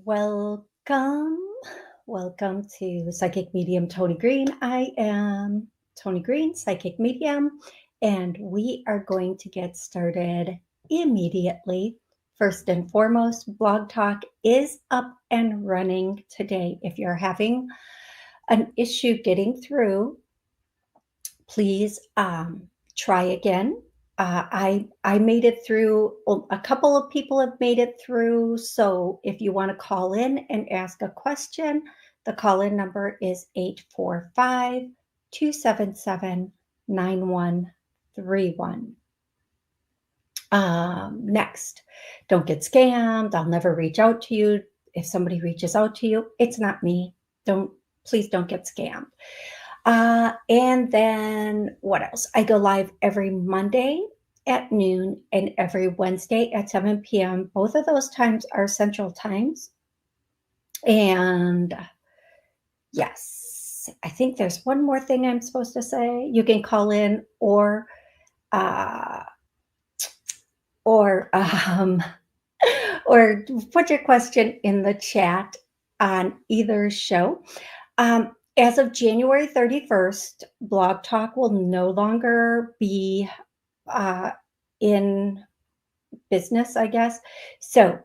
Welcome. Welcome to Psychic Medium Toni Green. I am Toni Green, Psychic Medium, and we are going to get started immediately. First and foremost, Blog Talk is up and running today. If you're having an issue getting through, please try again. I made it through. A couple of people have made it through. So if you want to call in and ask a question, the call-in number is 845-277-9131. Next, don't get scammed. I'll never reach out to you. If somebody reaches out to you, it's not me. Please don't get scammed. And then what else? I go live every Monday at noon and every Wednesday at 7 p.m. Both of those times are Central Times. And yes, I think there's one more thing I'm supposed to say. You can call in or put your question in the chat on either show. As of January 31st, Blog Talk will no longer be in business, I guess. So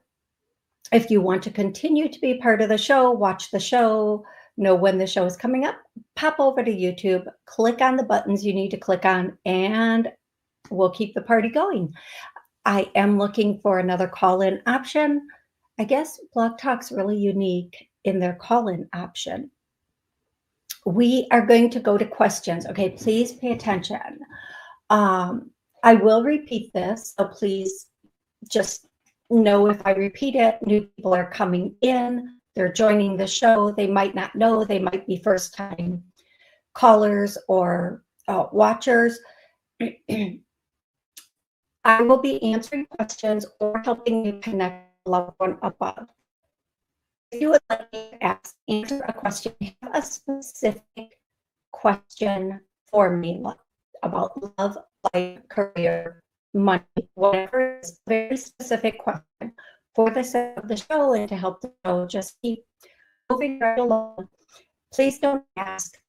if you want to continue to be part of the show, watch the show, know when the show is coming up, pop over to YouTube, click on the buttons you need to click on, and we'll keep the party going. I am looking for another call-in option. I guess Blog Talk's really unique in their call-in option. We are going to go to questions. Okay, please pay attention. I will repeat this, so please just know if I repeat it, new people are coming in, they're joining the show, they might not know, they might be first-time callers or watchers. I will be answering questions or helping you connect a loved one above. If you would like me to answer a question, have a specific question for me about love, life, career, money, whatever it is, a very specific question for the sake of the show and to help the show just keep moving right along. Please don't ask,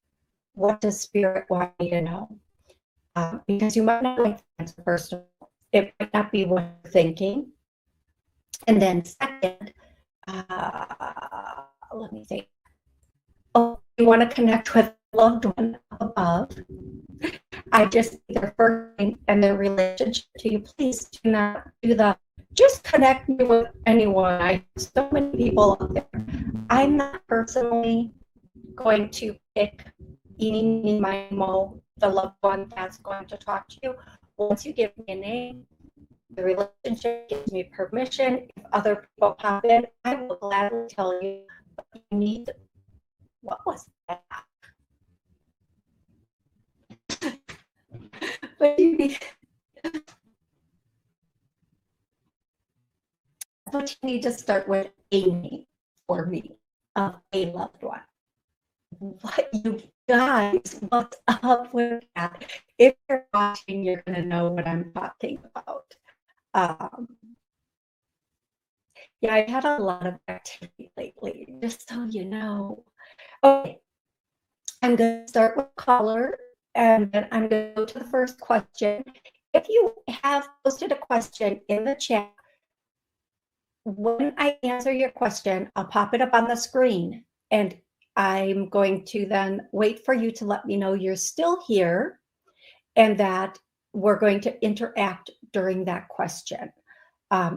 what does Spirit want me to know? Because you might not like the answer first of all. It might not be what you're thinking. And then second, let me think. Oh, you want to connect with a loved one above. I just see their first name and their relationship to you. Please do not do the just connect me with anyone. I have so many people out there. I'm not personally going to pick any my mo, the loved one that's going to talk to you. Once you give me a name, the relationship gives me permission. If other people pop in, I will gladly tell you what you need. What was that? But you need, but you need to start with a name for me of a loved one. What you guys, what's up with that? If you're watching, you're going to know what I'm talking about. Yeah, I've had a lot of activity lately, just so you know. Okay, I'm going to start with caller, and then I'm going to go to the first question. If you have posted a question in the chat, when I answer your question, I'll pop it up on the screen, and I'm going to then wait for you to let me know you're still here and that we're going to interact during that question.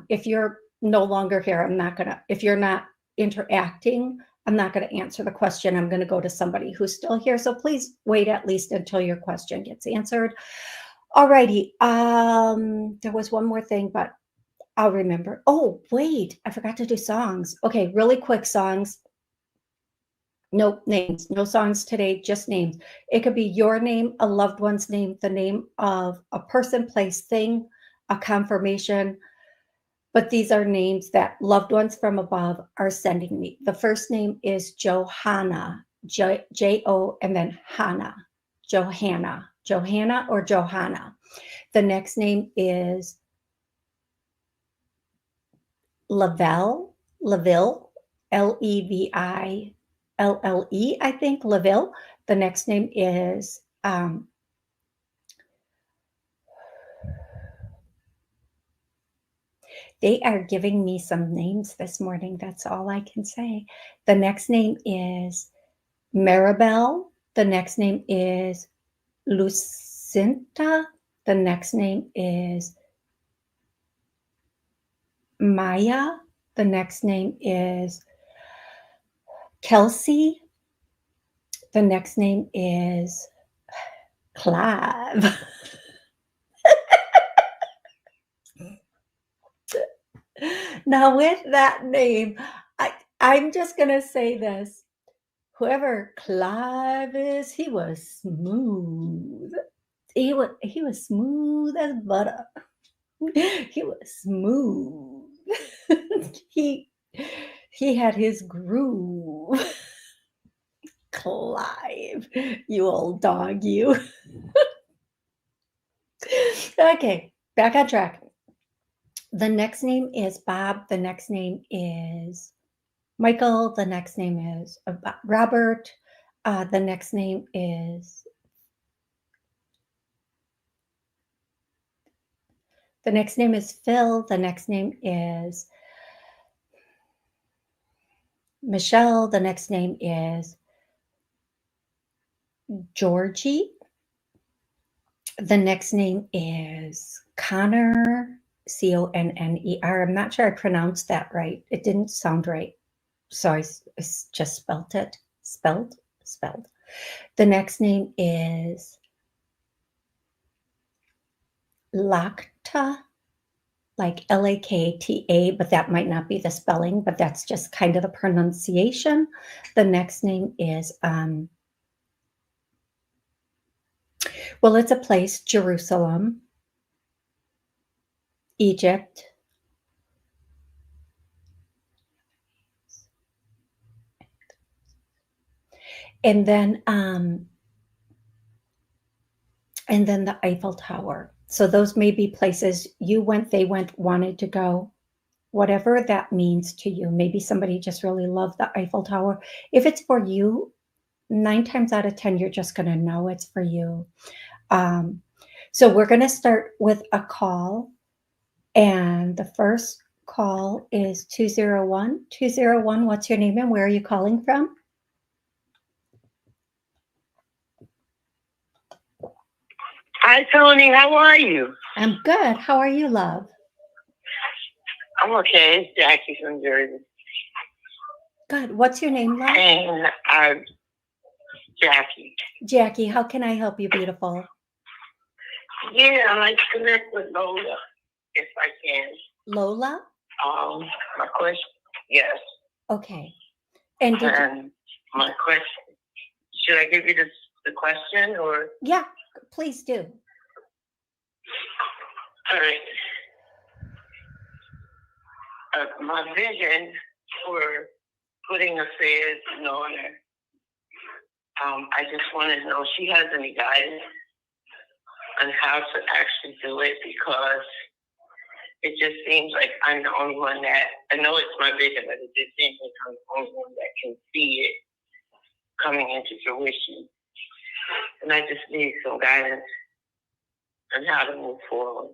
If you're no longer here, if you're not interacting, I'm not going to answer the question. I'm going to go to somebody who's still here. So please wait at least until your question gets answered. All righty. There was one more thing, but I'll remember. Oh, wait, I forgot to do songs. Okay, really quick songs. No names, no songs today, just names. It could be your name, a loved one's name, the name of a person, place, thing, a confirmation. But these are names that loved ones from above are sending me. The first name is Johanna, J-O, and then Hannah, Johanna or Johanna. The next name is Lavelle, Leville, I think, Leville. The next name is they are giving me some names this morning. That's all I can say. The next name is Maribel. The next name is Lucinta. The next name is Maya. The next name is Kelsey. The next name is Clive. Now, with that name, I'm just going to say this. Whoever Clive is, he was smooth. He was smooth as butter. He was smooth. he had his groove. Clive, you old dog, you. Okay, back on track. The next name is Bob. The next name is Michael. The next name is Robert. The next name is Phil. The next name is Michelle. The next name is Georgie. The next name is Connor, Conner. I'm not sure I pronounced that right. It didn't sound right. So I just spelled it. Spelled. The next name is Lakta, like Lakta, but that might not be the spelling, but that's just kind of the pronunciation. The next name is, well, it's a place, Jerusalem, Egypt. And then the Eiffel Tower. So those may be places you went, they went, wanted to go, whatever that means to you. Maybe somebody just really loved the Eiffel Tower. If it's for you, 9 times out of 10, you're just going to know it's for you. So we're going to start with a call. And the first call is 201. 201, what's your name and where are you calling from? Hi, Toni. How are you? I'm good. How are you, love? I'm okay. It's Jackie from Jersey. Good. What's your name, love? And Jackie. Jackie, how can I help you, beautiful? Yeah, I'd like to connect with Lola, if I can. Lola? My question, yes. Okay. And my question, should I give you the question or? Yeah, please do. All right. My vision for putting affairs in order, I just want to know if she has any guidance on how to actually do it, because it just seems like I'm the only one that, I know it's my vision, but it just seems like I'm the only one that can see it coming into fruition. And I just need some guidance on how to move forward.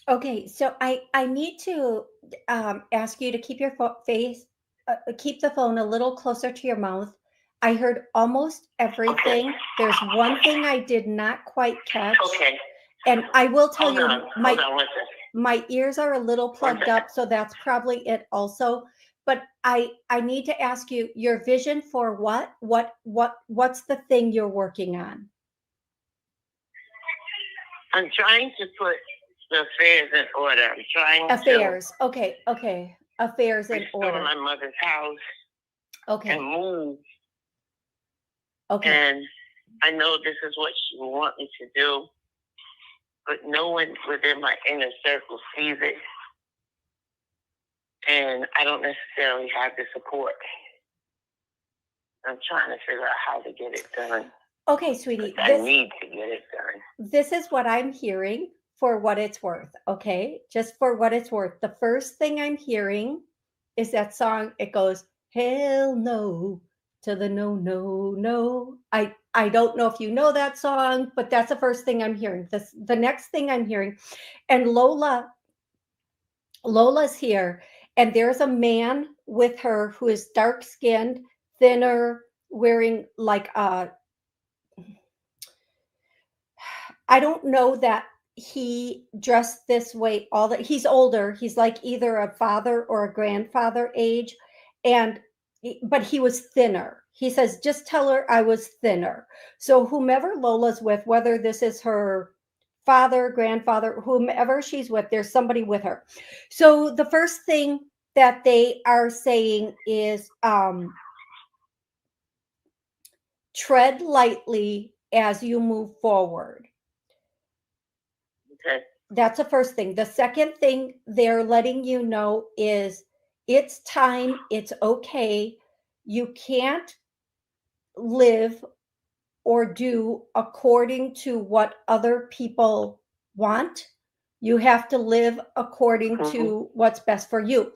Okay, so I need to ask you to keep your keep the phone a little closer to your mouth. I heard almost everything. Okay. There's one thing I did not quite catch. Okay. And I will tell you, my ears are a little plugged up, so that's probably it also. But I need to ask you, your vision for what? What's the thing you're working on? I'm trying to put the affairs in order. I'm trying affairs. Okay. Affairs in order. Restore my mother's house. Okay. And move. Okay. And I know this is what she wants me to do, but no one within my inner circle sees it. And I don't necessarily have the support. I'm trying to figure out how to get it done. Okay, sweetie. I need to get it done. This is what I'm hearing for what it's worth, okay? Just for what it's worth. The first thing I'm hearing is that song. It goes, hell no to the no, no, no. I don't know if you know that song, but that's the first thing I'm hearing. The next thing I'm hearing, and Lola's here, and there's a man with her who is dark skinned, thinner, wearing like I don't know that he dressed this way all that he's older. He's like either a father or a grandfather age, and but he was thinner. He says, just tell her I was thinner. So whomever Lola's with, whether this is her father, grandfather, whomever she's with, there's somebody with her. So the first thing that they are saying is tread lightly as you move forward. Okay. That's the first thing. The second thing they're letting you know is it's time, it's okay. You can't live or do according to what other people want. You have to live according to what's best for you.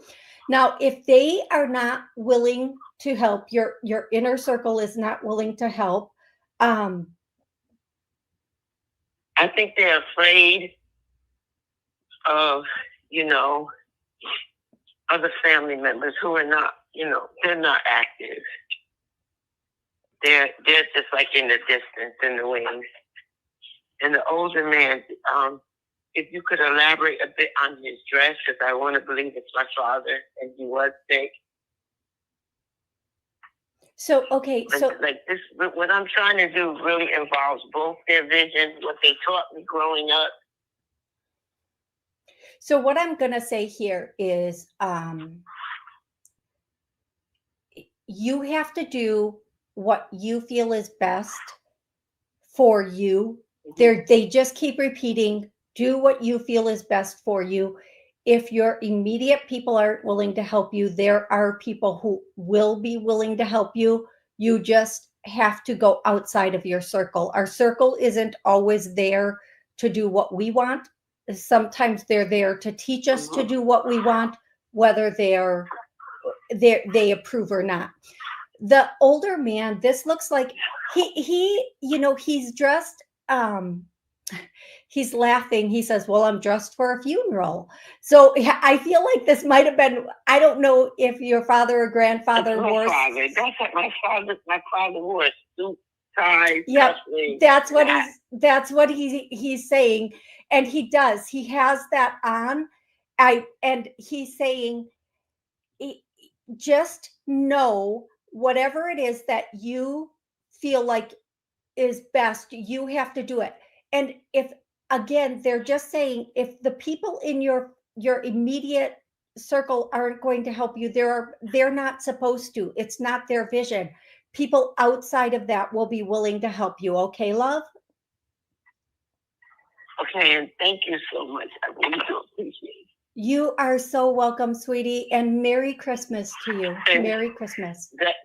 Now, if they are not willing to help, your inner circle is not willing to help. I think they're afraid of, other family members who are not, they're not active. They're just like in the distance, in the wings. And the older man, if you could elaborate a bit on his dress, because I want to believe it's my father, and he was sick. So, okay, so like this, what I'm trying to do really involves both their vision, what they taught me growing up. So what I'm going to say here is you have to do what you feel is best for you. They just keep repeating, do what you feel is best for you. If your immediate people aren't willing to help you, there are people who will be willing to help you. You just have to go outside of your circle. Our circle isn't always there to do what we want. Sometimes they're there to teach us to do what we want, whether they approve or not. The older man, this looks like he's dressed, he's laughing. He says, well, I'm dressed for a funeral. So I feel like this might have been, I don't know if your father or grandfather wore. That's what my father wore a suit, tie. Yep, that's what he's saying. And he does. He has that on. And he's saying, just know whatever it is that you feel like is best, you have to do it. And if, again, they're just saying, if the people in your immediate circle aren't going to help you, they're not supposed to. It's not their vision. People outside of that will be willing to help you. Okay, love? Okay, and thank you so much. I really do appreciate it. You are so welcome, sweetie, and Merry Christmas to you. And Merry Christmas. That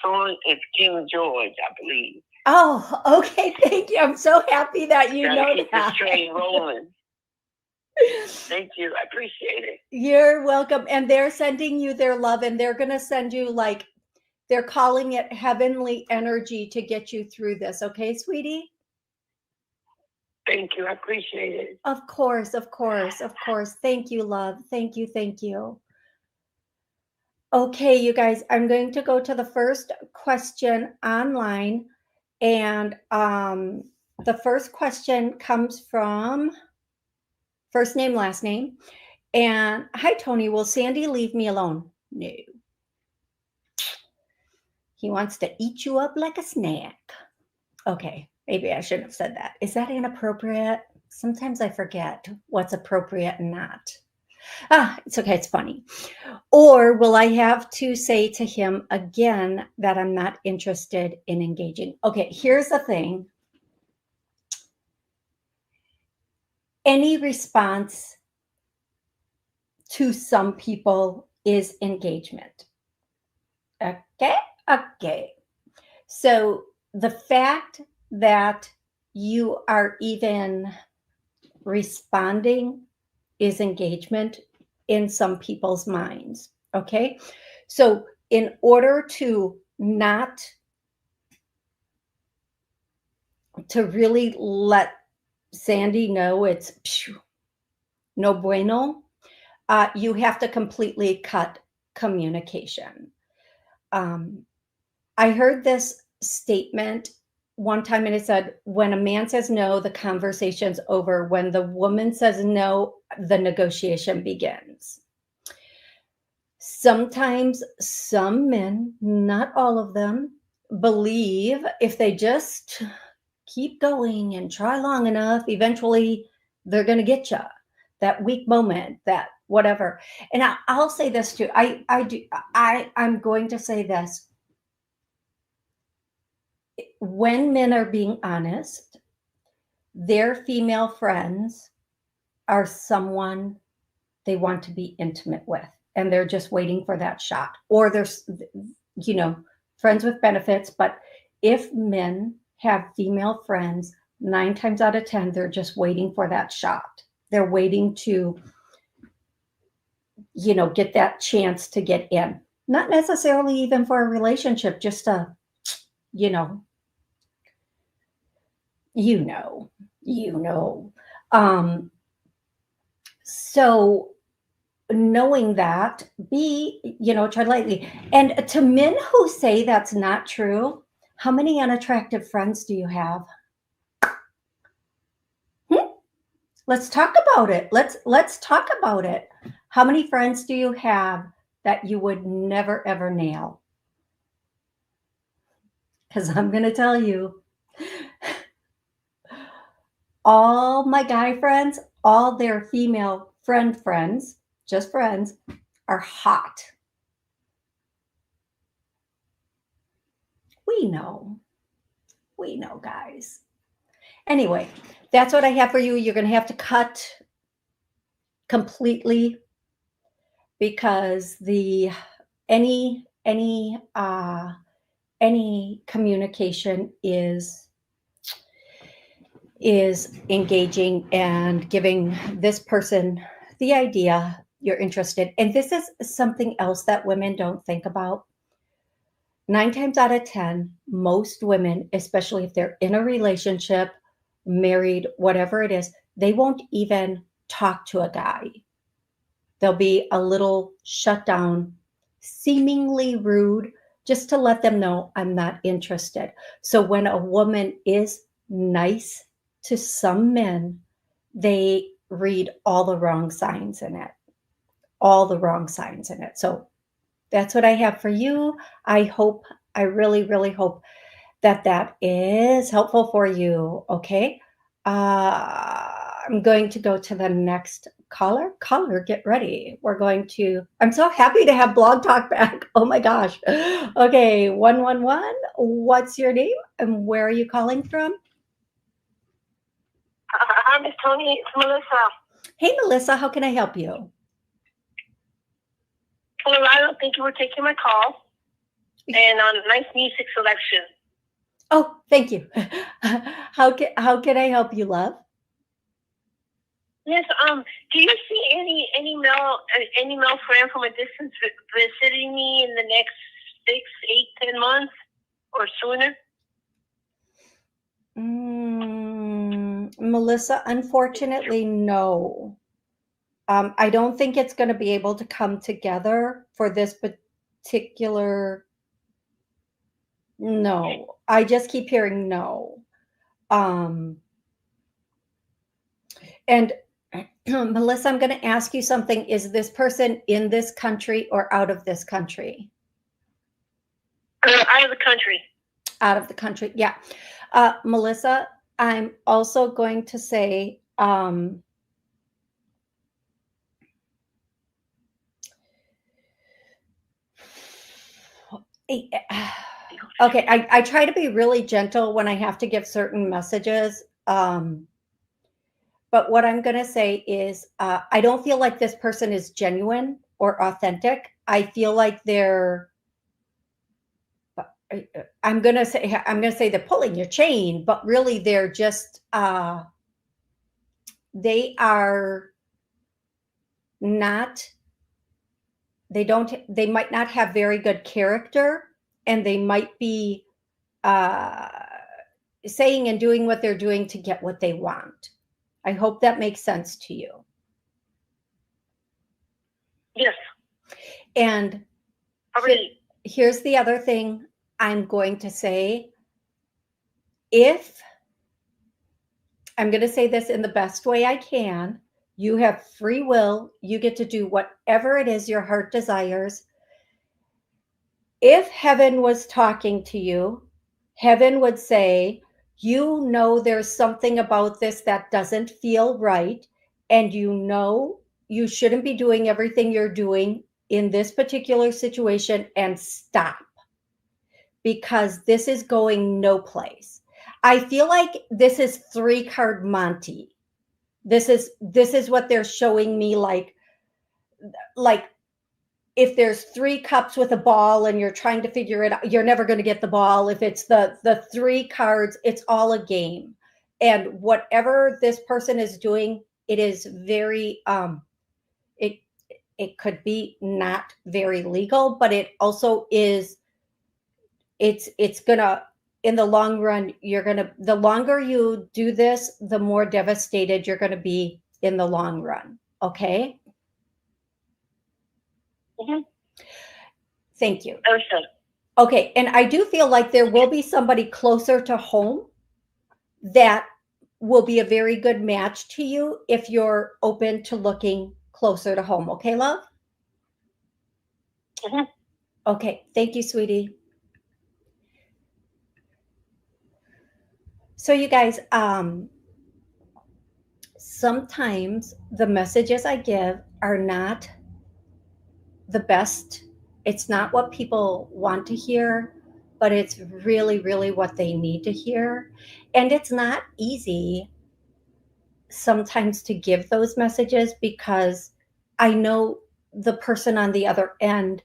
song is King George, I believe. Oh, okay. Thank you. I'm so happy that you know keep that. The train rolling. Thank you. I appreciate it. You're welcome. And they're sending you their love, and they're going to send you, like, they're calling it heavenly energy to get you through this. Okay, sweetie? Thank you. I appreciate it. Of course, of course, of course. Thank you, love. Thank you. Thank you. Okay, you guys, I'm going to go to the first question online. And the first question comes from first name, last name. And hi, Toni, will Sandy leave me alone? No. He wants to eat you up like a snack. Okay, maybe I shouldn't have said that. Is that inappropriate? Sometimes I forget what's appropriate and not. It's okay. It's funny. Or will I have to say to him again that I'm not interested in engaging? Okay, here's the thing. Any response to some people is engagement. Okay. So the fact that you are even responding is engagement. in some people's minds. Okay. So in order to not to really let Sandy know it's no bueno, you have to completely cut communication. I heard this statement one time and it said, when a man says no, the conversation's over. When the woman says no, the negotiation begins. Sometimes some men, not all of them, believe if they just keep going and try long enough, eventually they're going to get you. That weak moment, that whatever. And I'll say this too. I'm going to say this. When men are being honest, their female friends are someone they want to be intimate with, and they're just waiting for that shot. Or there's, friends with benefits. But if men have female friends, 9 times out of 10, they're just waiting for that shot. They're waiting to, get that chance to get in. Not necessarily even for a relationship, just a, you know. So knowing that, tread lightly. And to men who say that's not true, how many unattractive friends do you have? Let's talk about it. Let's talk about it. How many friends do you have that you would never, ever nail? Because I'm going to tell you, all my guy friends, all their female friends, just friends, are hot. We know, guys. Anyway, that's what I have for you. You're going to have to cut completely because any communication is engaging and giving this person the idea you're interested. And this is something else that women don't think about. 9 times out of 10, most women, especially if they're in a relationship, married, whatever it is, they won't even talk to a guy. They'll be a little shut down, seemingly rude, just to let them know I'm not interested. So when a woman is nice to some men, they read all the wrong signs in it. So that's what I have for you. I really, really hope that is helpful for you. Okay. I'm going to go to the next caller. Get ready. I'm so happy to have Blog Talk back. Oh my gosh. Okay. 111. What's your name and where are you calling from? Hi, Miss Toni. It's Melissa. Hey, Melissa. How can I help you? Well, I don't think you were taking my call. And on nice music selection. Oh, thank you. How can I help you, love? Yes. Do you see any male friend from a distance visiting me in the next 6, 8, 10 months or sooner? Melissa, unfortunately, no. I don't think it's going to be able to come together for this particular. No, I just keep hearing no. And Melissa, I'm going to ask you something. Is this person in this country or out of this country? Out of the country. Out of the country, yeah. Melissa, I'm also going to say, okay, I try to be really gentle when I have to give certain messages. But what I'm going to say is I don't feel like this person is genuine or authentic. I feel like I'm going to say they're pulling your chain, but really they're just they are not they might not have very good character, and they might be saying and doing what they're doing to get what they want. I hope that makes sense to you. Yes. And here's the other thing I'm going to say. If I'm going to say this in the best way I can, you have free will. You get to do whatever it is your heart desires. If heaven was talking to you, heaven would say, you know, there's something about this that doesn't feel right, and you know you shouldn't be doing everything you're doing in this particular situation, and stop, because this is going no place. I feel like this is 3-card Monty. This is what they're showing me, like if there's 3 cups with a ball and you're trying to figure it out, you're never going to get the ball. If it's the 3 cards, it's all a game. And whatever this person is doing, it is very it could be not very legal, but it also is, it's gonna, in the long run, the longer you do this, the more devastated you're gonna be in the long run. Okay? Mm-hmm. Thank you. Okay. Okay, and I do feel like there will be somebody closer to home that will be a very good match to you if you're open to looking closer to home. Okay, love? Mm-hmm. Okay, thank you, sweetie. So you guys, sometimes the messages I give are not the best. It's not what people want to hear, but it's really, really what they need to hear. And it's not easy sometimes to give those messages, because I know the person on the other end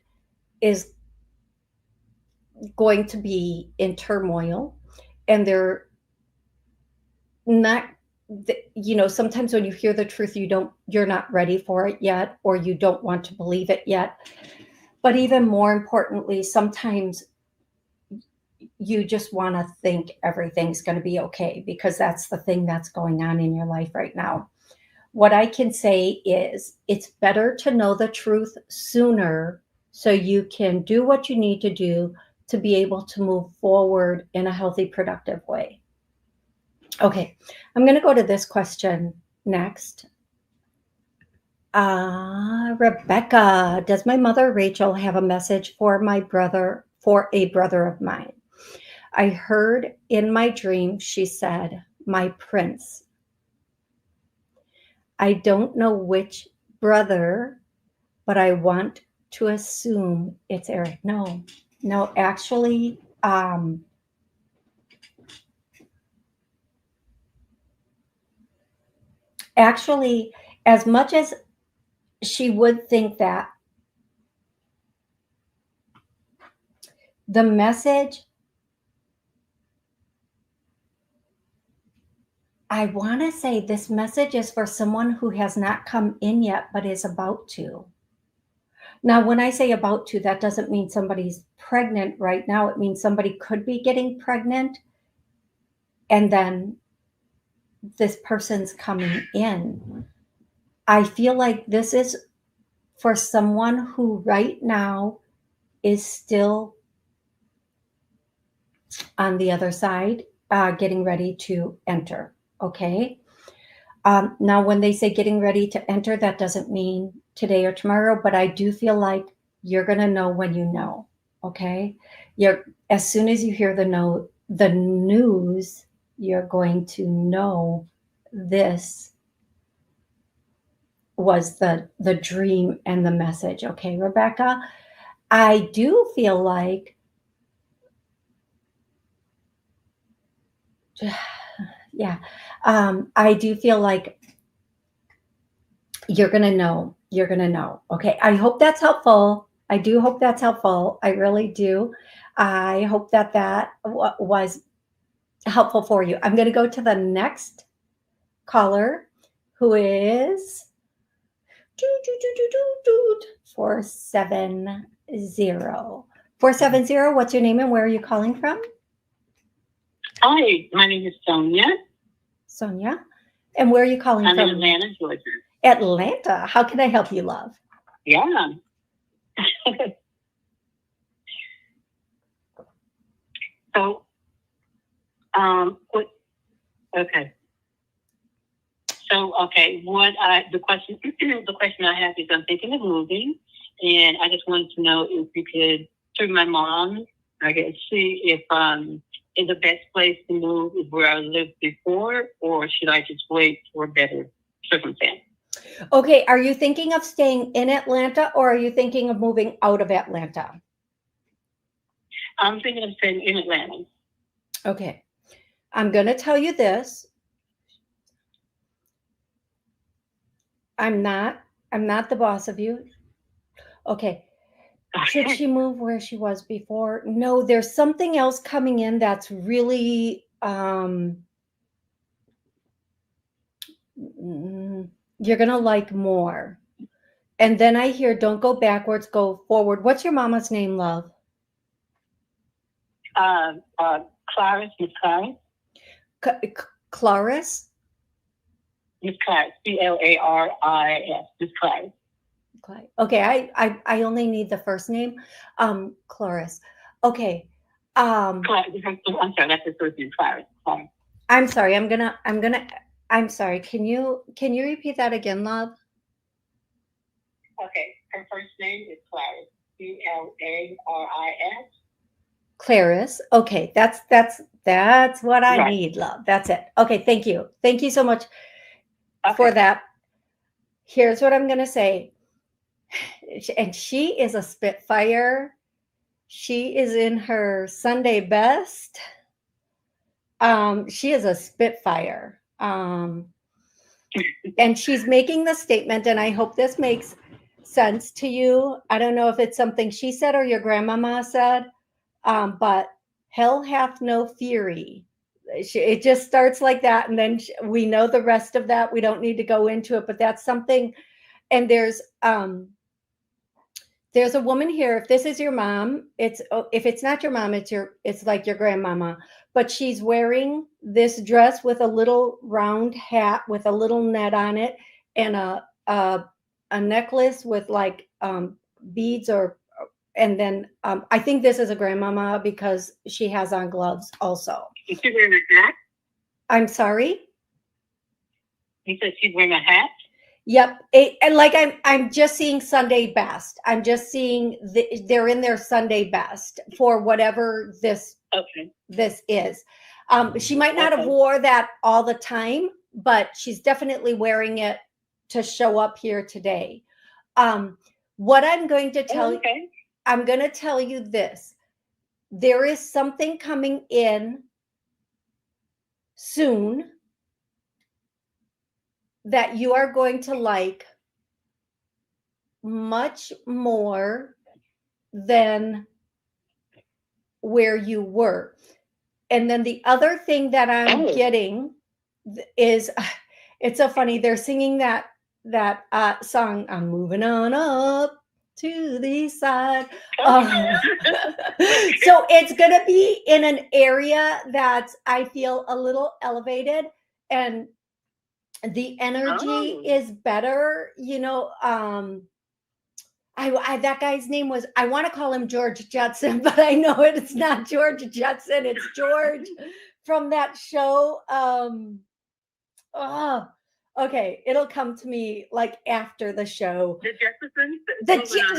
is going to be in turmoil, and they're not, you know, sometimes when you hear the truth, you're not ready for it yet, or you don't want to believe it yet. But even more importantly, sometimes you just want to think everything's going to be okay, because that's the thing that's going on in your life right now. What I can say is, it's better to know the truth sooner so you can do what you need to do to be able to move forward in a healthy, productive way. Okay, I'm going to go to this question next. Rebecca, does my mother Rachel have a message for a brother of mine? I heard in my dream, she said, my prince. I don't know which brother, but I want to assume it's Eric. No, actually, as much as she would think that, the message, I want to say this message is for someone who has not come in yet, but is about to. Now, when I say about to, that doesn't mean somebody's pregnant right now. It means somebody could be getting pregnant, and then this person's coming in. I feel like this is for someone who right now is still on the other side, getting ready to enter. Okay. Now, when they say getting ready to enter, that doesn't mean today or tomorrow, but I do feel like you're going to know when you know. Okay. As soon as you hear the news, you're going to know this was the dream and the message. Okay, Rebecca, I do feel like, yeah, I do feel like you're going to know. You're going to know. Okay, I hope that's helpful. I do hope that's helpful. I really do. I hope that was helpful for you. I'm going to go to the next caller, who is 470. 470, what's your name and where are you calling from? Hi, my name is Sonia. Sonia. And where are you calling I'm from? in Atlanta, Georgia. Atlanta. How can I help you, love? Yeah. So, okay. So, okay, the question I have is I'm thinking of moving, and I just wanted to know if you could, through my mom, I guess, see if is the best place to move is where I lived before, or should I just wait for a better circumstance? Okay, are you thinking of staying in Atlanta or are you thinking of moving out of Atlanta? I'm thinking of staying in Atlanta. Okay, I'm going to tell you this. I'm not the boss of you. Okay. Should she move where she was before? No, there's something else coming in that's really you're going to like more. And then I hear don't go backwards, go forward. What's your mama's name, love? Clarice, Miss Clarice. Clarice? Miss Clarice, Claris, Miss Clarice. Okay, I only need the first name. Clarice. Okay. I'm sorry, that's the first name, Clarice. I'm sorry. I'm sorry. Can you repeat that again, love? Okay. Her first name is Clarice. Claris. Clarice. Okay, that's what I need, love. That's it. Okay, thank you. Thank you so much for that. Here's what I'm gonna say. And she is a Spitfire. She is in her Sunday best. She is a Spitfire. And she's making the statement, and I hope this makes sense to you. I don't know if it's something she said or your grandmama said, but hell hath no fury. It just starts like that, and then we know the rest of that. We don't need to go into it, but that's something. And there's a woman here. If this is your mom, if it's not your mom, it's like your grandmama. But she's wearing this dress with a little round hat with a little net on it, and a necklace with like beads and then I think this is a grandmama because she has on gloves also. Is she wearing a hat? I'm sorry? You said she's wearing a hat? Yep. And like I'm just seeing Sunday best. I'm just seeing they're in their Sunday best for whatever this is. She might not have wore that all the time, but she's definitely wearing it to show up here today. What I'm going to tell you, I'm going to tell you this. There is something coming in soon that you are going to like much more than where you were. And then the other thing that I'm getting is, it's so funny. They're singing that song, I'm moving on up to the side. So it's going to be in an area that's, I feel, a little elevated, and the energy is better, that guy's name was, I want to call him George Jetson, but I know it's not George Jetson. It's George from that show. Okay, it'll come to me like after the show. The Jeffersons?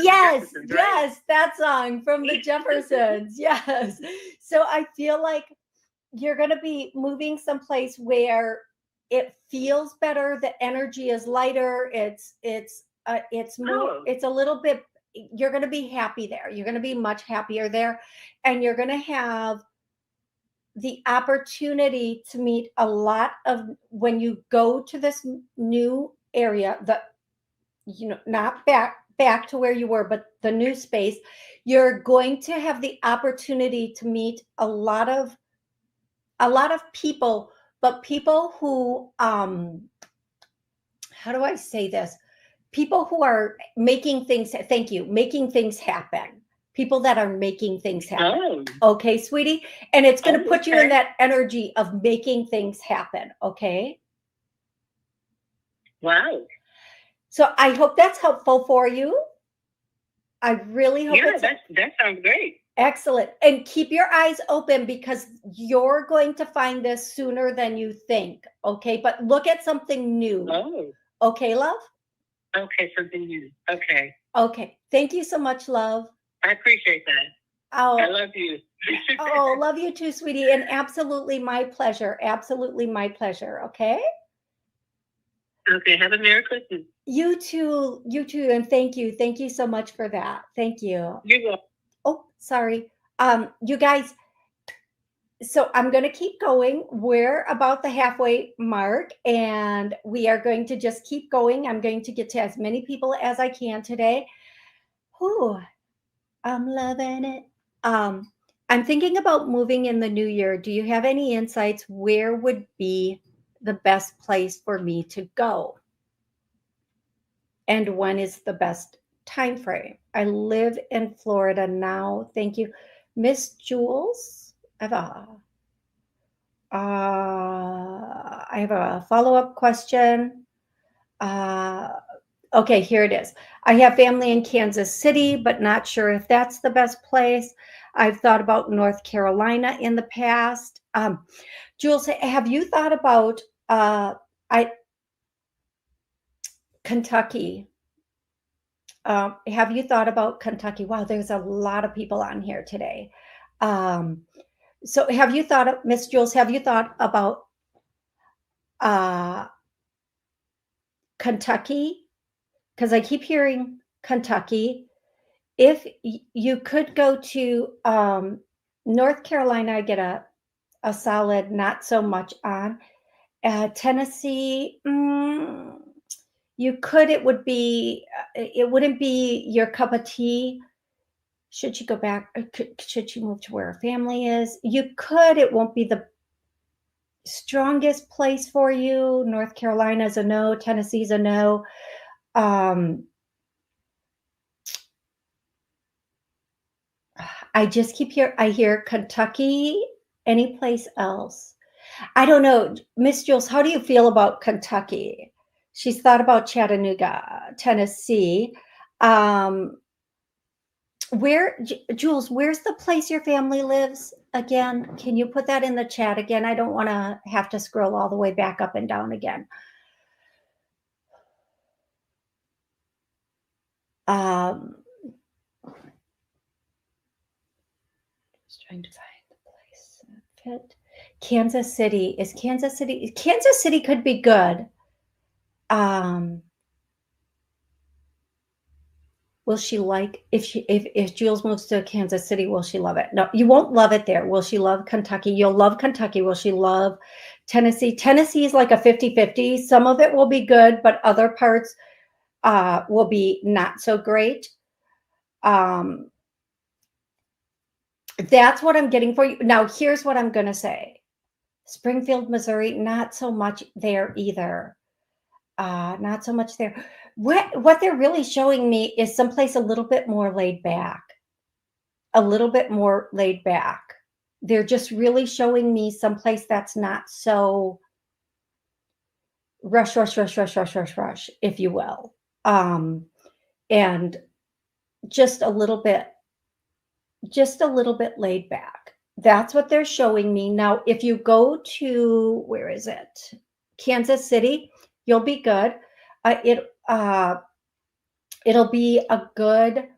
Yes, yes, that song from the Jeffersons. Yes. So I feel like you're going to be moving someplace where it feels better. The energy is lighter. It's more, it's a little bit, you're going to be happy there. You're going to be much happier there. And you're going to have the opportunity to meet a lot of, when you go to this new area, not back to where you were, but the new space, you're going to have the opportunity to meet a lot of people, but people who, how do I say this? people who are making things, thank you, making things happen. People that are making things happen. Okay, sweetie? And it's going to put you in that energy of making things happen. Okay. Wow. So I hope that's helpful for you. I really hope that sounds great. Excellent. And keep your eyes open because you're going to find this sooner than you think. Okay. But look at something new. Oh. Okay, love? Okay, something new. Okay. Okay. Thank you so much, love. I appreciate that. Oh, I love you. Oh, love you too, sweetie. And absolutely my pleasure. Absolutely my pleasure. Okay. Okay. Have a Merry Christmas. You too. You too. And thank you. Thank you so much for that. Thank you. You're welcome. Oh, sorry. You guys, so I'm going to keep going. We're about the halfway mark and we are going to just keep going. I'm going to get to as many people as I can today. Whew, I'm loving it. I'm thinking about moving in the new year. Do you have any insights? Where would be the best place for me to go? And when is the best time frame? I live in Florida now. Thank you. Miss Jules, I have a follow-up question. Okay, here it is. I have family in Kansas City, but not sure if that's the best place. I've thought about North Carolina in the past. Jules, have you thought about Kentucky? Have you thought about Kentucky? Wow, there's a lot of people on here today. So have you thought, Miss Jules, have you thought about Kentucky? Because I keep hearing Kentucky. If you could go to North Carolina, I get a solid, not so much on. Tennessee, you could, it wouldn't be your cup of tea. Should you go back? Should you move to where her family is? You could, it won't be the strongest place for you. North Carolina's a no, Tennessee's a no. I just I hear Kentucky, any place else. I don't know. Miss Jules, how do you feel about Kentucky? She's thought about Chattanooga, Tennessee. Jules, where's the place your family lives again? Can you put that in the chat again? I don't want to have to scroll all the way back up and down again. Just trying to find the place fit. Kansas City. Kansas City could be good. Will she like if Jules moves to Kansas City, will she love it? No, you won't love it there. Will she love Kentucky? You'll love Kentucky. Will she love Tennessee? Tennessee is like a 50-50. Some of it will be good, but other parts will be not so great. That's what I'm getting for you. Now, here's what I'm going to say. Springfield, Missouri, not so much there either. Not so much there. What they're really showing me is someplace a little bit more laid back. A little bit more laid back. They're just really showing me someplace that's not so rush, if you will. And just a little bit laid back. That's what they're showing me. Now, if you go to, where is it? Kansas City, you'll be good. It'll be a good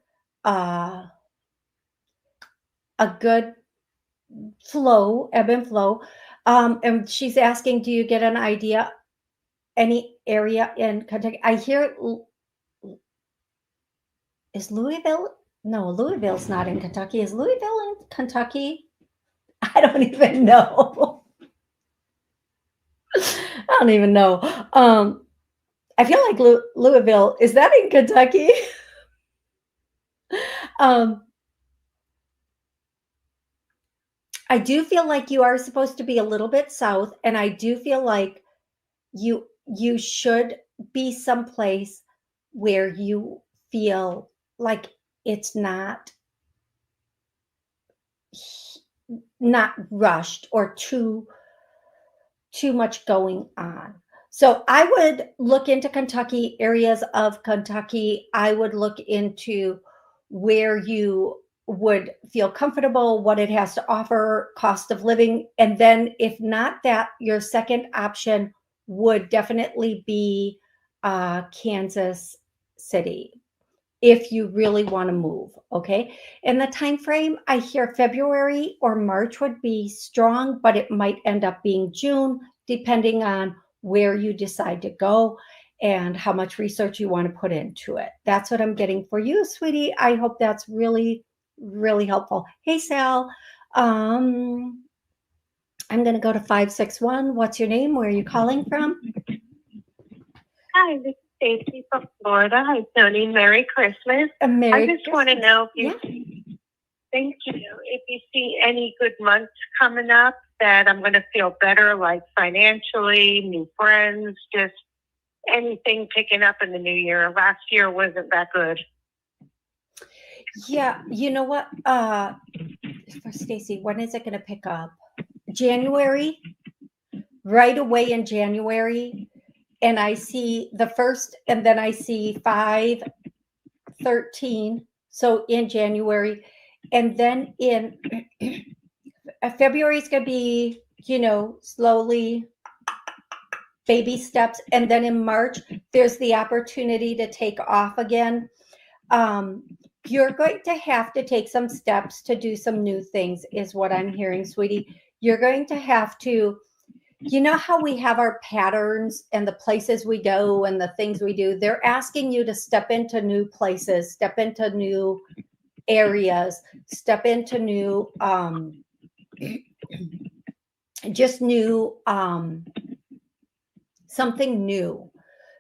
flow, ebb and flow. And she's asking, do you get an idea, any area in Kentucky? I hear, is Louisville? No, Louisville's not in Kentucky. Is Louisville in Kentucky? I don't even know. I don't even know. I feel like Louisville, is that in Kentucky? I do feel like you are supposed to be a little bit south, and I do feel like you should be someplace where you feel like it's not rushed or too much going on. So I would look into Kentucky, areas of Kentucky. I would look into where you would feel comfortable, what it has to offer, cost of living. And then if not that, your second option would definitely be Kansas City, if you really want to move. Okay. In the time frame, I hear February or March would be strong, but it might end up being June, depending on where you decide to go and how much research you want to put into it. That's what I'm getting for you, sweetie. I hope that's really, really helpful. Hey, Sal. I'm going to go to 561. What's your name? Where are you calling from? Hi, this is Stacy from Florida. Hi, Toni. Merry Christmas. I just want to know if you, thank you, if you see any good months coming up that I'm going to feel better, like financially, new friends, just anything picking up in the new year. Last year wasn't that good. Yeah, you know what? For Stacy, when is it going to pick up? January, right away in January. And I see the first, and then I see 5/13. So in January, and then in February is going to be, slowly baby steps. And then in March, there's the opportunity to take off again. You're going to have to take some steps to do some new things, is what I'm hearing, sweetie. You're going to have to, you know how we have our patterns and the places we go and the things we do? They're asking you to step into new places, step into new areas, step into new, just new, something new.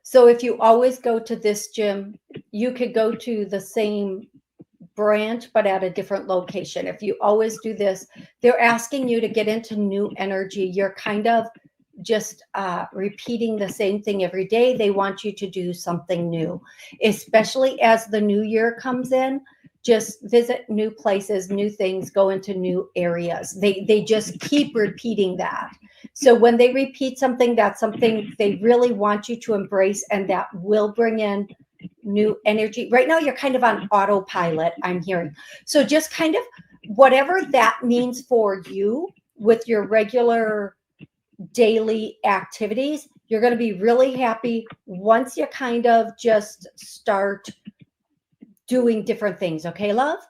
So if you always go to this gym, you could go to the same branch, but at a different location. If you always do this, they're asking you to get into new energy. You're kind of just repeating the same thing every day. They want you to do something new, especially as the new year comes in. Just visit new places, new things, go into new areas. They just keep repeating that. So when they repeat something, that's something they really want you to embrace, and that will bring in new energy. Right now, you're kind of on autopilot, I'm hearing. So just kind of whatever that means for you with your regular daily activities, you're going to be really happy once you kind of just start doing different things. Okay, love?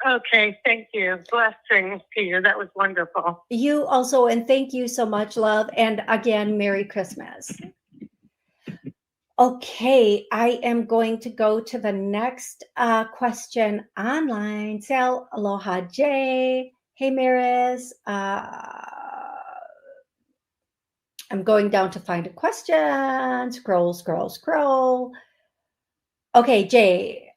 Okay, thank you. Blessings to you. That was wonderful. You also, and thank you so much, love. And again, Merry Christmas. Okay, I am going to go to the next question online. Sal, aloha, Jay. Hey, Maris. I'm going down to find a question. Scroll, scroll, scroll. Okay, Jay.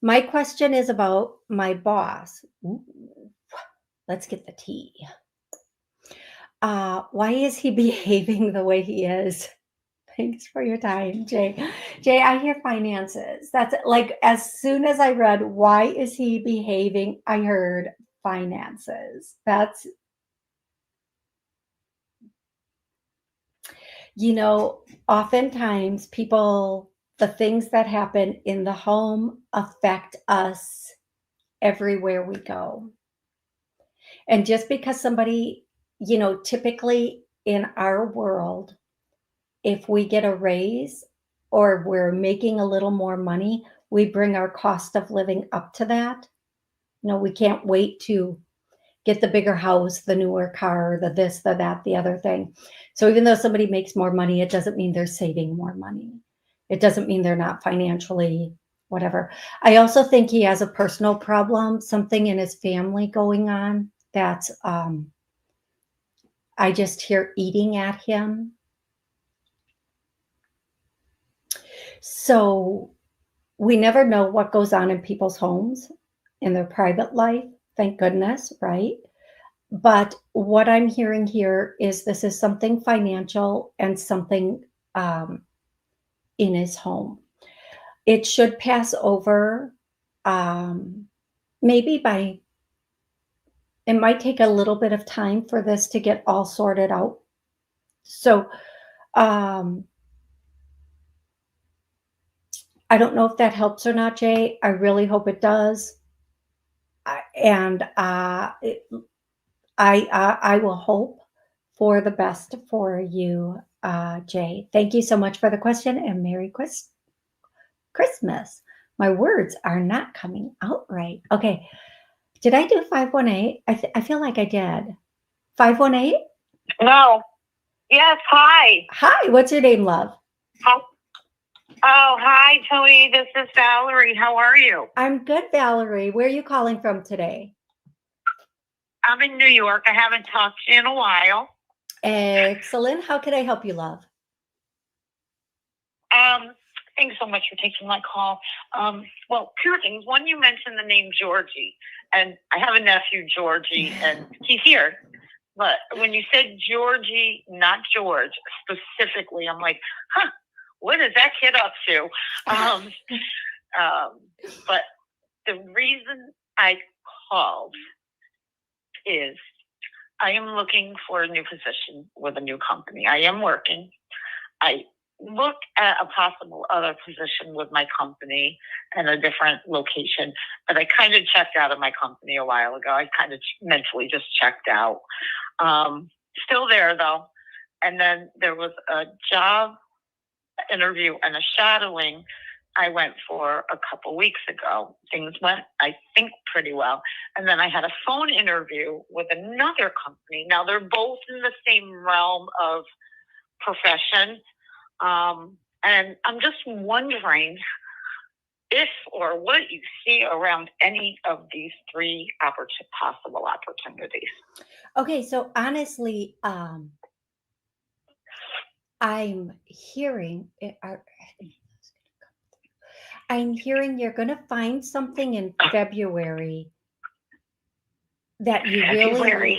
My question is about my boss. Ooh, let's get the tea. Why is he behaving the way he is? Thanks for your time, Jay. Jay, I hear finances. That's like, as soon as I read, why is he behaving? I heard finances. That's, oftentimes people, the things that happen in the home affect us everywhere we go. And just because somebody, typically in our world, if we get a raise or we're making a little more money, we bring our cost of living up to that. We can't wait to get the bigger house, the newer car, the this, the that, the other thing. So even though somebody makes more money, it doesn't mean they're saving more money. It doesn't mean they're not financially whatever. I also think he has a personal problem, something in his family going on that's, I just hear eating at him. So we never know what goes on in people's homes, in their private life, thank goodness, right? But what I'm hearing here is this is something financial and something in his home. It should pass over, maybe it might take a little bit of time for this to get all sorted out. So, I don't know if that helps or not, Jay. I really hope it does. And I will hope for the best for you, Jay. Thank you so much for the question, and Merry Christmas. My words are not coming out right. Okay. Did I do 518? I feel like I did. 518? No. Yes, hi. Hi, what's your name, love? Oh, hi, Toni. This is Valerie. How are you? I'm good, Valerie. Where are you calling from today? I'm in New York. I haven't talked to you in a while. Excellent. How can I help you, love? Thanks so much for taking my call. Well, two things. One, you mentioned the name Georgie, and I have a nephew, Georgie, and he's here. But when you said Georgie, not George, specifically, I'm like, huh, what is that kid up to? But the reason I called is I am looking for a new position with a new company. I am working. I looked at a possible other position with my company in a different location, but I kind of checked out of my company a while ago. I kind of mentally just checked out. Still there though. And then there was a job interview and a shadowing I went for a couple weeks ago. Things went, I think, pretty well. And then I had a phone interview with another company. Now they're both in the same realm of profession. And I'm just wondering if or what you see around any of these three possible opportunities. Okay, so honestly, I'm hearing you're going to find something in February that you really.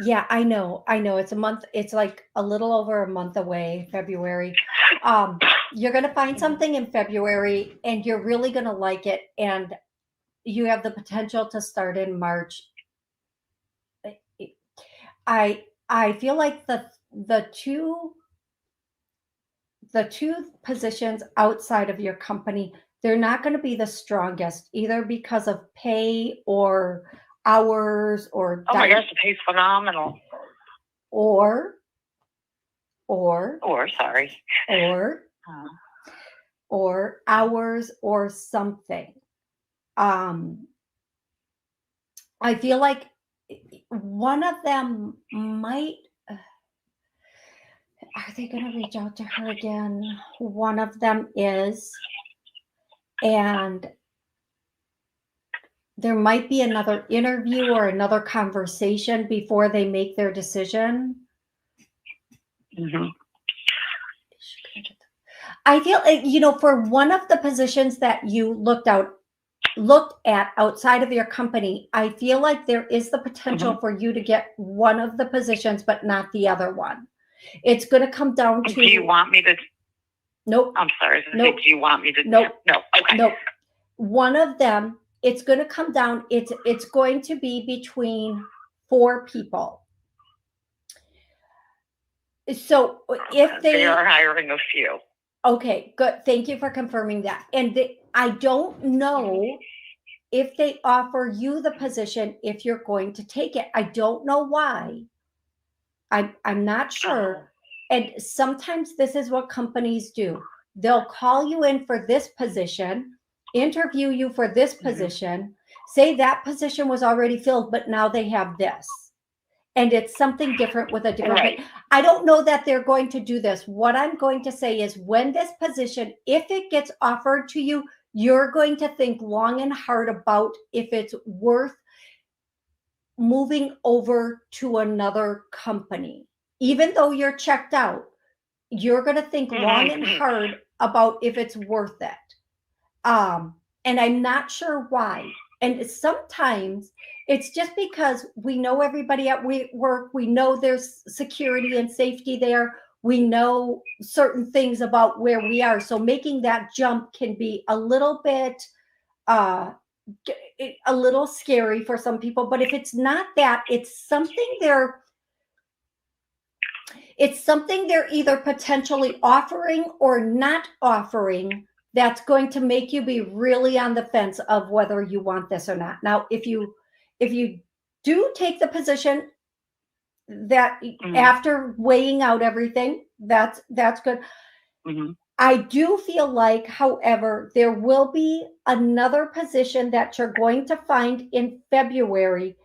Yeah, I know. It's a month. It's like a little over a month away, February. You're going to find something in February and you're really going to like it. And you have the potential to start in March. I feel like the two positions outside of your company, they're not going to be the strongest either because of pay or hours or. Oh my gosh, the pay's phenomenal. Or hours or something. I feel like one of them might. Are they going to reach out to her again? One of them is, and there might be another interview or another conversation before they make their decision. Mm-hmm. I feel like, for one of the positions that you looked at outside of your company, I feel like there is the potential for you to get one of the positions, but not the other one. It's going to come down to. Do you want me to? Nope. I'm sorry. Nope. Do you want me to? Nope. No. Okay. Nope. One of them. It's going to come down. It's going to be between 4 people. So if they are hiring a few. Okay, good. Thank you for confirming that. And I don't know if they offer you the position if you're going to take it. I don't know why. I'm not sure. And sometimes this is what companies do. They'll call you in for this position, interview you for this position, say that position was already filled, but now they have this. And it's something different with a different. Right. I don't know that they're going to do this. What I'm going to say is when this position, if it gets offered to you, you're going to think long and hard about if it's worth moving over to another company. Even though you're checked out, you're going to think long and hard about if it's worth it. And I'm not sure why. And sometimes it's just because we know everybody at work. We know there's security and safety there. We know certain things about where we are. So making that jump can be a little bit, a little scary for some people. But if it's not that, it's something they're either potentially offering or not offering that's going to make you be really on the fence of whether you want this or not. Now, if you do take the position that after weighing out everything, that's good. I do feel like, however, there will be another position that you're going to find in February,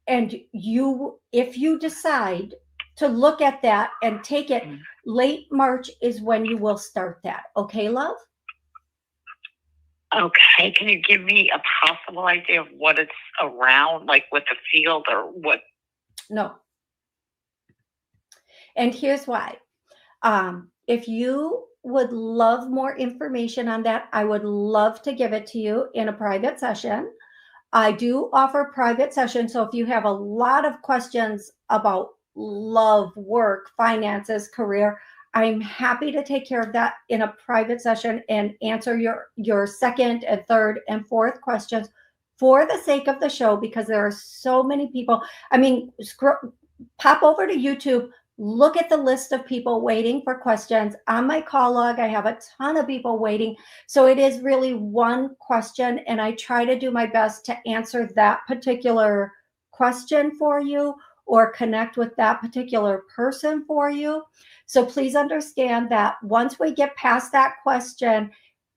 and if you decide to look at that and take it, late March is when you will start that. Okay, love? Okay. Can you give me a possible idea of what it's around, like with the field or what? No. And here's why. If you would love more information on that, I would love to give it to you in a private session. I do offer private sessions. So if you have a lot of questions about love, work, finances, career, I'm happy to take care of that in a private session and answer your second and third and fourth questions for the sake of the show, because there are so many people. I mean, pop over to YouTube, look at the list of people waiting for questions. On my call log, I have a ton of people waiting. So it is really one question, and I try to do my best to answer that particular question for you or connect with that particular person for you. So please understand that once we get past that question,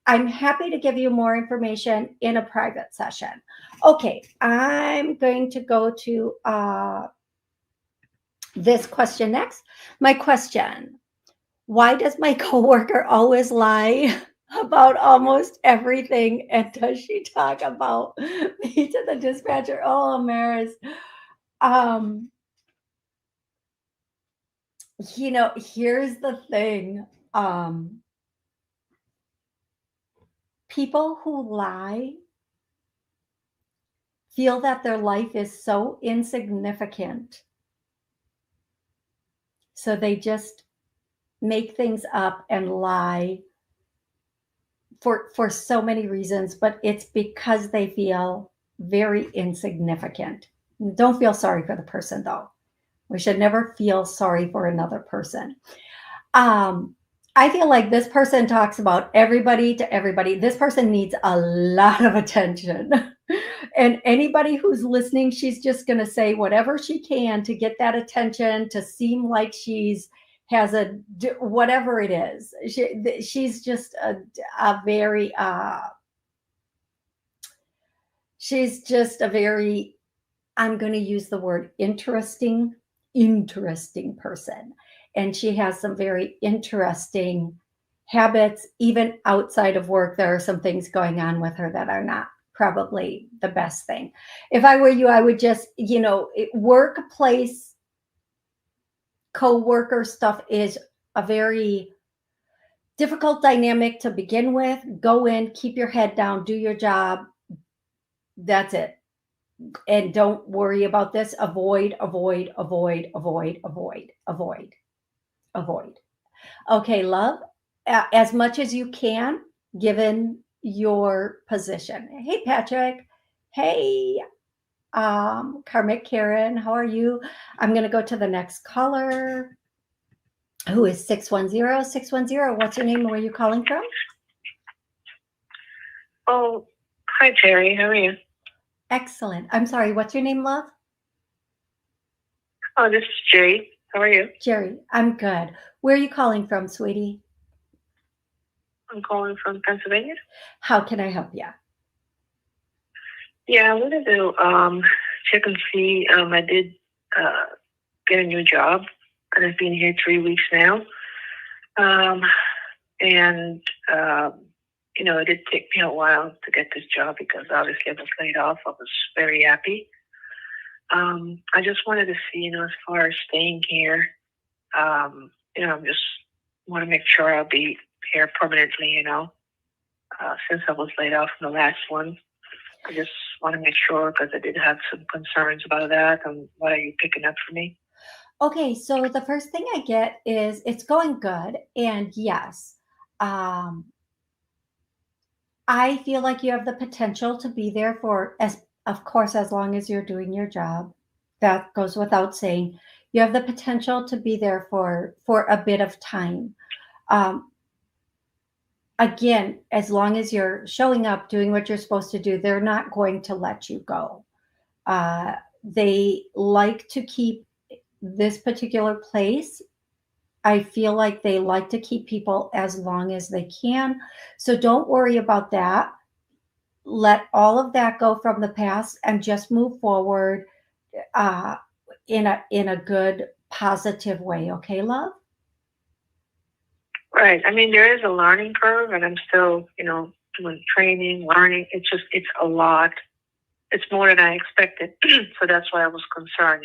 I'm happy to give you more information in a private session. Okay, I'm going to go to this question next. My question: why does my coworker always lie about almost everything? And does she talk about me to the dispatcher? Oh, Maris. Here's the thing. People who lie feel that their life is so insignificant. So they just make things up and lie for so many reasons, but it's because they feel very insignificant. Don't feel sorry for the person, though. We should never feel sorry for another person. I feel like this person talks about everybody to everybody. This person needs a lot of attention. And anybody who's listening, she's just going to say whatever she can to get that attention, to seem like has whatever it is. She's just a very, I'm going to use the word interesting person. And she has some very interesting habits. Even outside of work, there are some things going on with her that are not probably the best thing. If I were you, I would just, workplace co-worker stuff is a very difficult dynamic to begin with. Go in, keep your head down, do your job. That's it. And don't worry about this. Avoid. Okay, love, as much as you can, given your position. Hey, Patrick. Hey, Karmic Karen, how are you? I'm going to go to the next caller, who is 610. 610, what's your name and where are you calling from? Oh, hi, Terry. How are you? Excellent. I'm sorry, what's your name, love? Oh, this is Jerry. How are you? Jerry, I'm good. Where are you calling from, sweetie? I'm calling from Pennsylvania. How can I help you? Yeah, I wanted to check and see. I did get a new job, and I've been here 3 weeks now. It did take me a while to get this job because obviously I was laid off. I was very happy. I just wanted to see, as far as staying here, I just want to make sure I'll be here permanently, since I was laid off from the last one. I just want to make sure because I did have some concerns about that. And what are you picking up for me? Okay, so the first thing I get is it's going good. And yes, um, I feel like you have the potential to be there for, as of course, as long as you're doing your job. That goes without saying. You have the potential to be there for a bit of time. Um, again, as long as you're showing up, doing what you're supposed to do, they're not going to let you go. They like to keep this particular place. I feel like they like to keep people as long as they can. So don't worry about that. Let all of that go from the past and just move forward uh, in a good, positive way. Okay, love? Right. I mean, there is a learning curve, and I'm still, doing training, learning. It's a lot. It's more than I expected. So that's why I was concerned.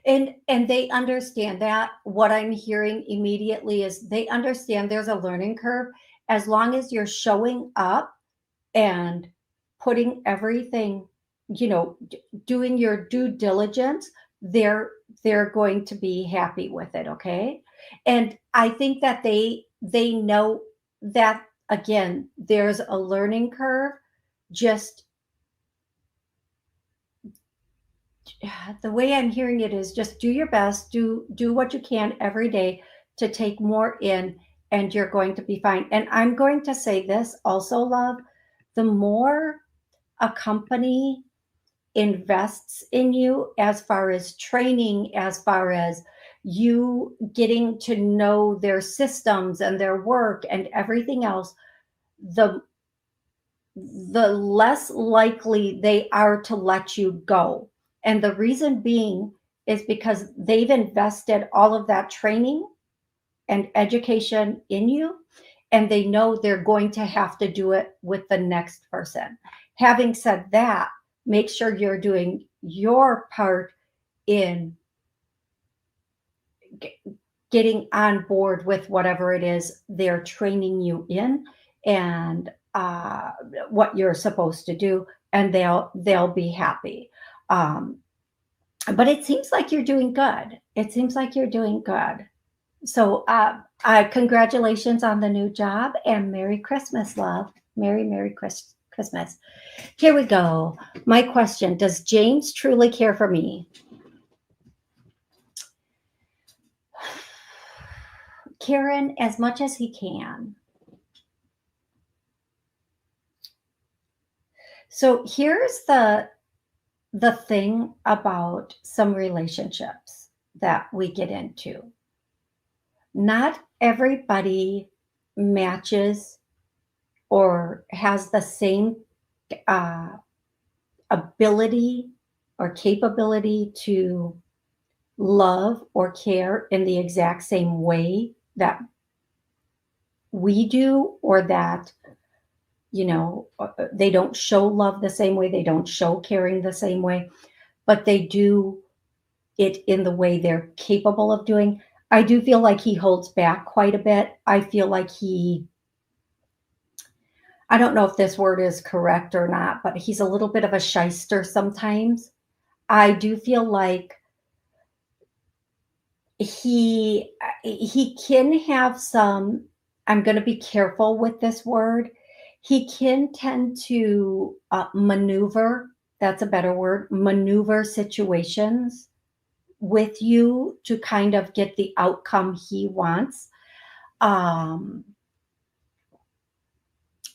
And they understand that. What I'm hearing immediately is they understand there's a learning curve. As long as you're showing up and putting everything, doing your due diligence, they're going to be happy with it. Okay. And I think that they know that, again, there's a learning curve. Just the way I'm hearing it is just do your best, do what you can every day to take more in, and you're going to be fine. And I'm going to say this also, love, the more a company invests in you, as far as training, as far as you getting to know their systems and their work and everything else, the less likely they are to let you go. And the reason being is because they've invested all of that training and education in you, and they know they're going to have to do it with the next person. Having said that, make sure you're doing your part in getting on board with whatever it is they're training you in, and what you're supposed to do, and they'll be happy. Um, but it seems like you're doing good. It seems like you're doing good. So, congratulations on the new job, and Merry Christmas, love. Merry Christmas. Here we go. My question: does James truly care for me? Karen, as much as he can. So here's the thing about some relationships that we get into. Not everybody matches or has the same uh, ability or capability to love or care in the exact same way that we do, or that they don't show love the same way, they don't show caring the same way, but they do it in the way they're capable of doing. I do feel like he holds back quite a bit. I feel like I don't know if this word is correct or not, but he's a little bit of a shyster sometimes. I do feel like he can have some, I'm going to be careful with this word. He can tend to maneuver, that's a better word, maneuver situations with you to kind of get the outcome he wants. And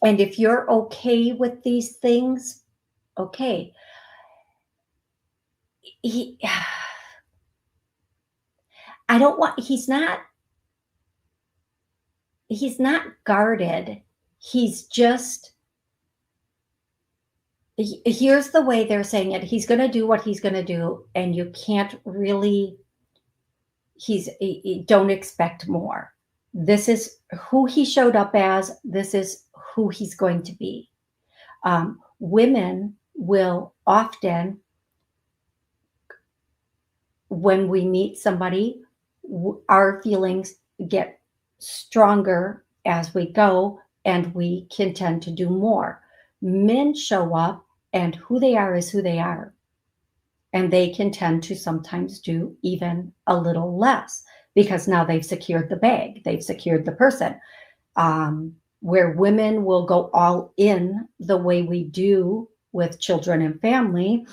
if you're okay with these things, okay. I don't want, he's not guarded. He's just, here's the way they're saying it. He's going to do what he's going to do, and you can't really, don't expect more. This is who he showed up as. This is who he's going to be. Women will often, when we meet somebody, our feelings get stronger as we go, and we can tend to do more. Men show up, and who they are is who they are. And they can tend to sometimes do even a little less because now they've secured the bag, they've secured the person. Where women will go all in the way we do with children and family,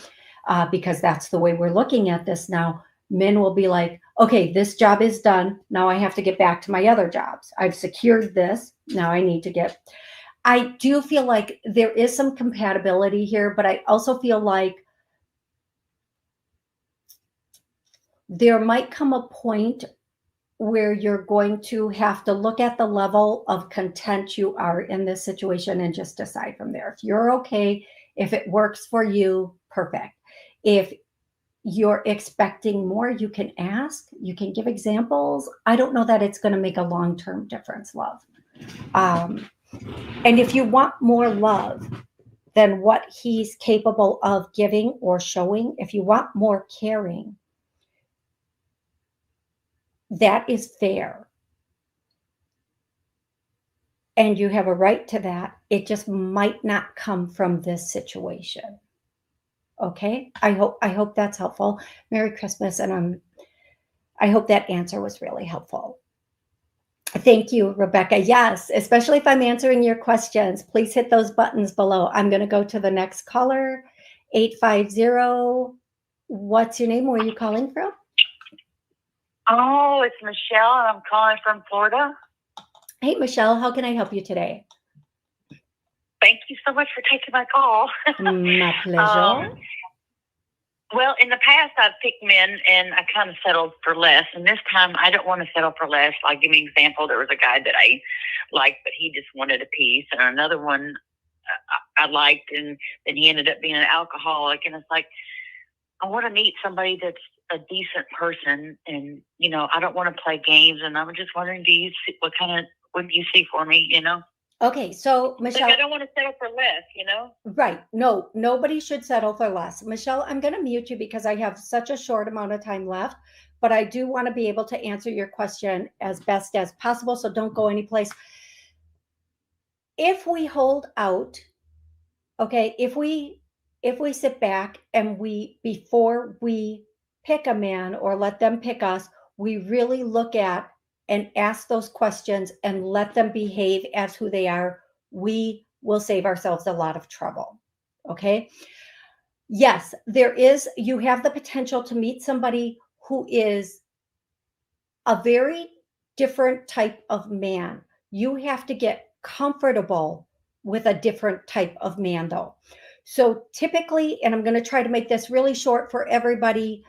because that's the way we're looking at this now. Men will be like, okay, this job is done. Now I have to get back to my other jobs. I've secured this. Now I need to get. I do feel like there is some compatibility here, but I also feel like there might come a point where you're going to have to look at the level of content you are in this situation and just decide from there. If you're okay, if it works for you, perfect. If you're expecting more, you can ask, you can give examples. I don't know that it's going to make a long-term difference, love. And if you want more love than what he's capable of giving or showing, if you want more caring, that is fair. And you have a right to that. It just might not come from this situation. Okay? I hope that's helpful. Merry Christmas, and I hope that answer was really helpful. Thank you, Rebecca. Yes, especially if I'm answering your questions, please hit those buttons below. I'm going to go to the next caller, 850. What's your name? Where are you calling from? Oh, it's Michelle, and I'm calling from Florida. Hey, Michelle, how can I help you today? Thank you so much for taking my call. My pleasure. Well, in the past, I've picked men, and I kind of settled for less. And this time, I don't want to settle for less. Like, give me an example. There was a guy that I liked, but he just wanted a piece. And another one I liked, and then he ended up being an alcoholic. And it's like, I want to meet somebody that's a decent person, and I don't want to play games. And I'm just wondering, do you see what do you see for me? Okay, so Michelle, like I don't want to settle for less. Right? No, nobody should settle for less. Michelle, I'm going to mute you because I have such a short amount of time left, but I do want to be able to answer your question as best as possible. So don't go anyplace. If we hold out, okay, if we sit back and before we pick a man or let them pick us, we really look at and ask those questions and let them behave as who they are, we will save ourselves a lot of trouble. Okay. Yes, you have the potential to meet somebody who is a very different type of man. You have to get comfortable with a different type of man, though. So typically, and I'm going to try to make this really short for everybody,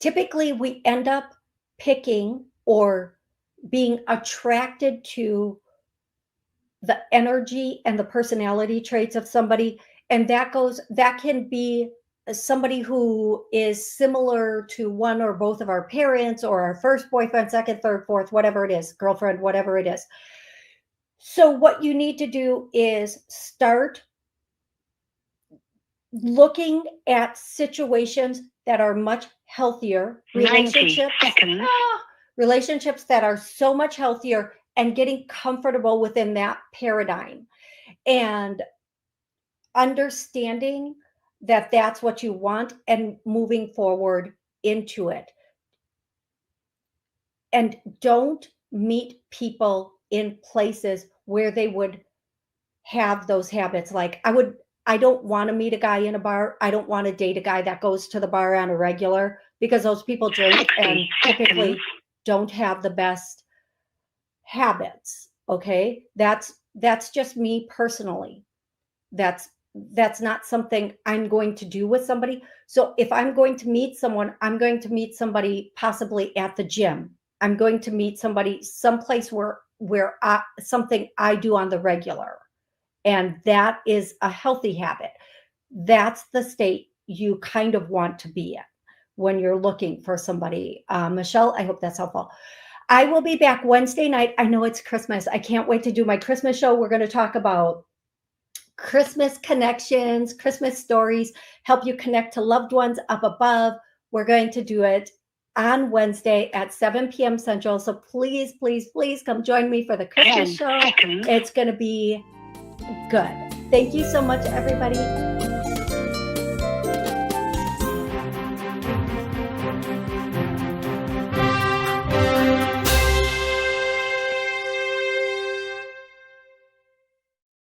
typically we end up picking or being attracted to the energy and the personality traits of somebody. And that can be somebody who is similar to one or both of our parents or our first boyfriend, second, third, fourth, whatever it is, girlfriend, whatever it is. So what you need to do is start looking at situations that are much healthier, relationships that are so much healthier, and getting comfortable within that paradigm and understanding that that's what you want and moving forward into it. And don't meet people in places where they would have those habits. Like I don't want to meet a guy in a bar. I don't want to date a guy that goes to the bar on a regular, because those people drink and typically don't have the best habits. Okay. That's just me personally. That's not something I'm going to do with somebody. So if I'm going to meet someone, I'm going to meet somebody possibly at the gym. I'm going to meet somebody someplace where something I do on the regular. And that is a healthy habit. That's the state you kind of want to be in when you're looking for somebody. Michelle, I hope that's helpful. I will be back Wednesday night. I know it's Christmas. I can't wait to do my Christmas show. We're going to talk about Christmas connections, Christmas stories, help you connect to loved ones up above. We're going to do it on Wednesday at 7 p.m. Central. So please, please, please come join me for the Christmas show. It's going to be good. Thank you so much, everybody.